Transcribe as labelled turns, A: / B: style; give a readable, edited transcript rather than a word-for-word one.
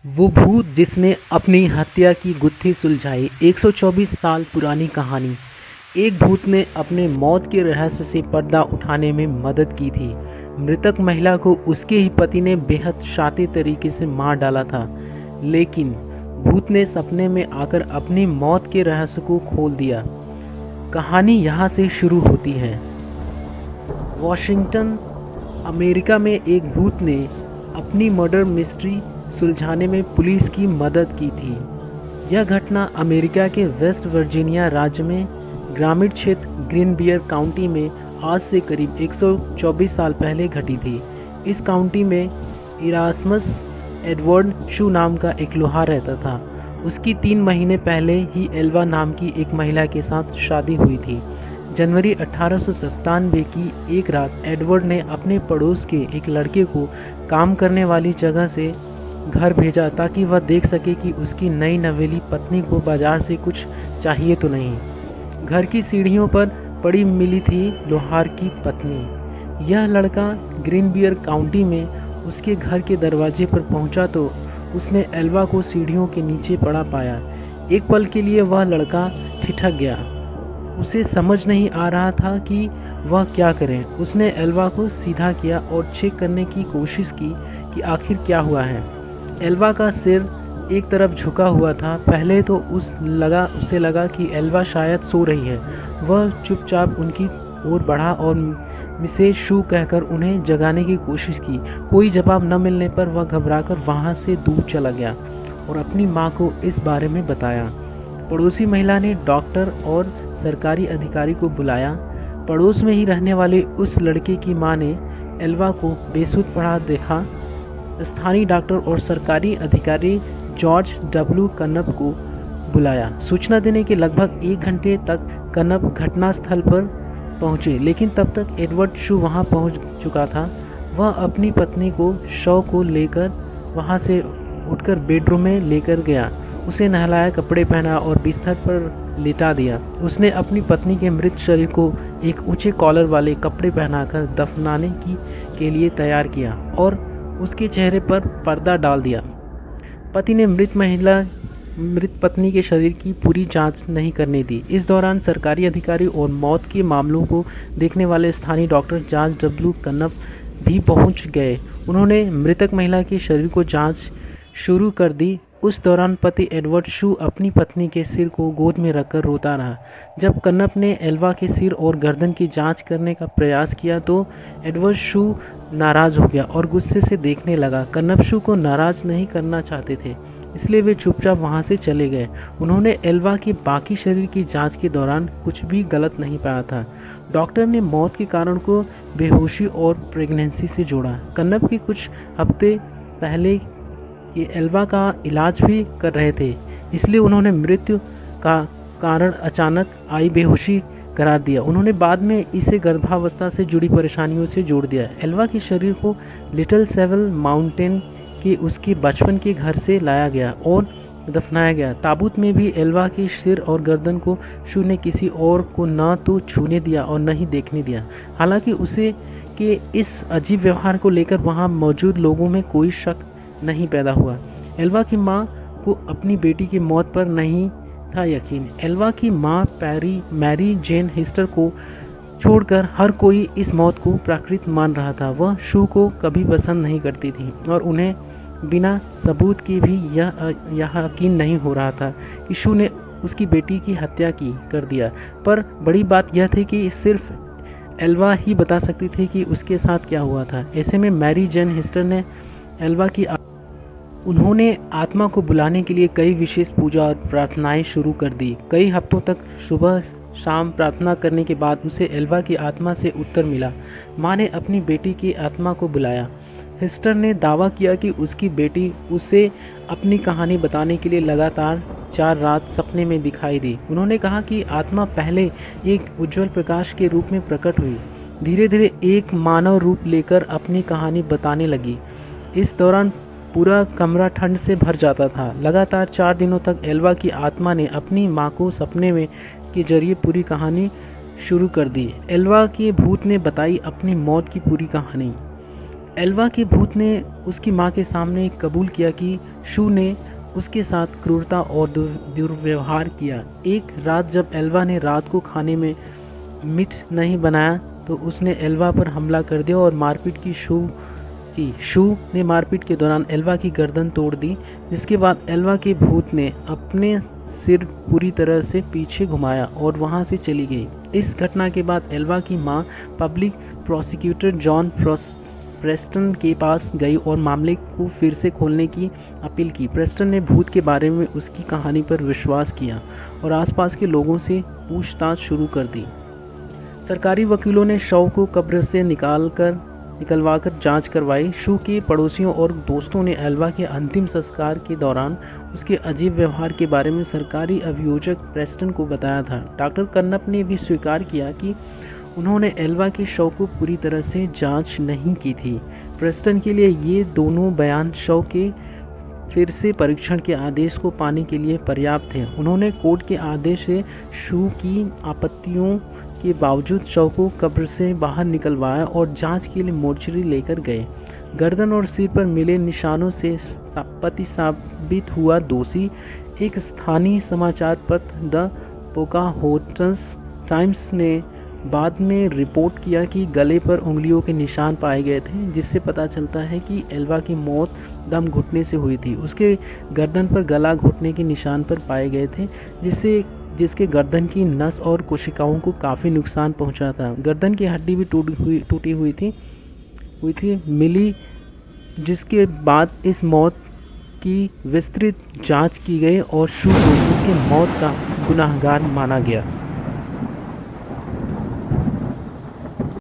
A: वो भूत जिसने अपनी हत्या की गुत्थी सुलझाई। 124 साल पुरानी कहानी। एक भूत ने अपने मौत के रहस्य से पर्दा उठाने में मदद की थी। मृतक महिला को उसके ही पति ने बेहद शातिर तरीके से मार डाला था, लेकिन भूत ने सपने में आकर अपनी मौत के रहस्य को खोल दिया। कहानी यहाँ से शुरू होती है। वॉशिंगटन, अमेरिका में एक भूत ने अपनी मर्डर मिस्ट्री सुलझाने में पुलिस की मदद की थी। यह घटना अमेरिका के वेस्ट वर्जीनिया राज्य में ग्रामीण क्षेत्र ग्रीनबियर काउंटी में आज से करीब 124 साल पहले घटी थी। इस काउंटी में इरास्मस एडवर्ड शू नाम का एक लोहार रहता था। उसकी 3 महीने पहले ही एल्वा नाम की एक महिला के साथ शादी हुई थी। जनवरी 1897 की एक रात एडवर्ड ने अपने पड़ोस के एक लड़के को काम करने वाली जगह से घर भेजा ताकि वह देख सके कि उसकी नई नवेली पत्नी को बाजार से कुछ चाहिए तो नहीं। घर की सीढ़ियों पर पड़ी मिली थी लोहार की पत्नी। यह लड़का ग्रीनबियर काउंटी में उसके घर के दरवाजे पर पहुंचा तो उसने एल्वा को सीढ़ियों के नीचे पड़ा पाया। एक पल के लिए वह लड़का ठिठक गया। उसे समझ नहीं आ रहा था कि वह क्या करे। उसने एल्वा को सीधा किया और चेक करने की कोशिश की कि आखिर क्या हुआ है। एल्वा का सिर एक तरफ झुका हुआ था। पहले तो उसे लगा कि एल्वा शायद सो रही है। वह चुपचाप उनकी ओर बढ़ा और मिसेज शू कहकर उन्हें जगाने की कोशिश की। कोई जवाब न मिलने पर वह घबराकर वहां से दूर चला गया और अपनी मां को इस बारे में बताया। पड़ोसी महिला ने डॉक्टर और सरकारी अधिकारी को बुलाया। पड़ोस में ही रहने वाले उस लड़के की मां ने एल्वा को बेसुध पड़ा देखा। स्थानीय डॉक्टर और सरकारी अधिकारी जॉर्ज डब्ल्यू कनप को बुलाया। सूचना देने के लगभग 1 घंटे तक कनप घटनास्थल पर पहुंचे, लेकिन तब तक एडवर्ड शू वहां पहुंच चुका था। वह अपनी पत्नी को शव को लेकर वहां से उठकर बेडरूम में लेकर गया। उसे नहलाया, कपड़े पहना और बिस्तर पर लिटा दिया। उसने अपनी पत्नी के मृत शरीर को एक ऊंचे कॉलर वाले कपड़े पहनाकर दफनाने के लिए तैयार किया और उसके चेहरे पर पर्दा डाल दिया। पति ने मृत पत्नी के शरीर की पूरी जांच नहीं करने दी। इस दौरान सरकारी अधिकारी और मौत के मामलों को देखने वाले स्थानीय डॉक्टर जॉर्ज डब्ल्यू कनप भी पहुंच गए। उन्होंने मृतक महिला के शरीर को जांच शुरू कर दी। उस दौरान पति एडवर्ड शू अपनी पत्नी के सिर को गोद में रखकर रोता रहा। जब कनप ने एल्वा के सिर और गर्दन की जांच करने का प्रयास किया तो एडवर्ड शू नाराज हो गया और गुस्से से देखने लगा। कनप शू को नाराज नहीं करना चाहते थे, इसलिए वे चुपचाप वहां से चले गए। उन्होंने एल्वा के बाकी शरीर की जांच के दौरान कुछ भी गलत नहीं पाया था। डॉक्टर ने मौत के कारण को बेहोशी और प्रेगनेंसी से जोड़ा। कनप के कुछ हफ्ते पहले ये एल्वा का इलाज भी कर रहे थे, इसलिए उन्होंने मृत्यु का कारण अचानक आई बेहोशी करार दिया। उन्होंने बाद में इसे गर्भावस्था से जुड़ी परेशानियों से जोड़ दिया। एल्वा के शरीर को लिटिल सेवल माउंटेन के उसके बचपन के घर से लाया गया और दफनाया गया। ताबूत में भी एल्वा के सिर और गर्दन को शू ने किसी और को न तो छूने दिया और न ही देखने दिया। हालांकि उसे के इस अजीब व्यवहार को लेकर वहां मौजूद लोगों में कोई शक नहीं पैदा हुआ। एल्वा की मां को अपनी बेटी की मौत पर नहीं था यकीन। एल्वा की मां मैरी जेन हिस्टर को छोड़कर हर कोई इस मौत को प्राकृतिक मान रहा था। वह शू को कभी पसंद नहीं करती थी और उन्हें बिना सबूत के भी यह यकीन नहीं हो रहा था कि शू ने उसकी बेटी की हत्या कर दिया। पर बड़ी बात यह थी कि सिर्फ एल्वा ही बता सकती थी कि उसके साथ क्या हुआ था। ऐसे में मैरी जेन हिस्टर ने एल्वा की उन्होंने आत्मा को बुलाने के लिए कई विशेष पूजा और प्रार्थनाएं शुरू कर दी। कई हफ्तों तक सुबह शाम प्रार्थना करने के बाद उसे एल्वा की आत्मा से उत्तर मिला। मां ने अपनी बेटी की आत्मा को बुलाया। हिस्टर ने दावा किया कि उसकी बेटी उसे अपनी कहानी बताने के लिए लगातार 4 रात सपने में दिखाई दी। उन्होंने कहा कि आत्मा पहले एक उज्जवल प्रकाश के रूप में प्रकट हुई, धीरे धीरे एक मानव रूप लेकर अपनी कहानी बताने लगी। इस दौरान पूरा कमरा ठंड से भर जाता था। लगातार 4 दिनों तक एल्वा की आत्मा ने अपनी मां को सपने में के जरिए पूरी कहानी शुरू कर दी। एल्वा के भूत ने बताई अपनी मौत की पूरी कहानी। एल्वा के भूत ने उसकी मां के सामने कबूल किया कि शू ने उसके साथ क्रूरता और दुर्व्यवहार किया। एक रात जब एल्वा ने रात को खाने में मीट नहीं बनाया तो उसने एल्वा पर हमला कर दिया और मारपीट की शू ने मारपीट के दौरान एल्वा की गर्दन तोड़ दी, जिसके बाद एल्वा के भूत ने अपने सिर पूरी तरह से पीछे घुमाया और वहां से चली गई। इस घटना के बाद एल्वा की मां पब्लिक प्रोसिक्यूटर जॉन प्रेस्टन के पास गई और मामले को फिर से खोलने की अपील की। प्रेस्टन ने भूत के बारे में उसकी कहानी पर विश्वास किया और आसपास के लोगों से पूछताछ शुरू कर दी। सरकारी वकीलों ने शव को कब्र से निकलवाकर जांच करवाई। शू के पड़ोसियों और दोस्तों ने एल्वा के अंतिम संस्कार के दौरान उसके अजीब व्यवहार के बारे में सरकारी अभियोजक प्रेस्टन को बताया था। डॉक्टर कर्नप ने भी स्वीकार किया कि उन्होंने एल्वा के शव को पूरी तरह से जांच नहीं की थी। प्रेस्टन के लिए ये दोनों बयान शव के फिर से परीक्षण के आदेश को पाने के लिए पर्याप्त थे। उन्होंने कोर्ट के आदेश से शू की आपत्तियों के बावजूद शव को कब्र से बाहर निकलवाया और जांच के लिए मोर्चरी लेकर गए। गर्दन और सिर पर मिले निशानों से पति साबित हुआ दोषी। एक स्थानीय समाचार पत्र द पोकाहोंटस टाइम्स ने बाद में रिपोर्ट किया कि गले पर उंगलियों के निशान पाए गए थे, जिससे पता चलता है कि एल्वा की मौत दम घुटने से हुई थी। उसके गर्दन पर गला घुटने के निशान पर पाए गए थे, जिसके गर्दन की नस और कोशिकाओं को काफ़ी नुकसान पहुंचा था। गर्दन की हड्डी भी टूटी हुई थी मिली, जिसके बाद इस मौत की विस्तृत जांच की गई और शू को उसकी मौत का गुनाहगार माना गया।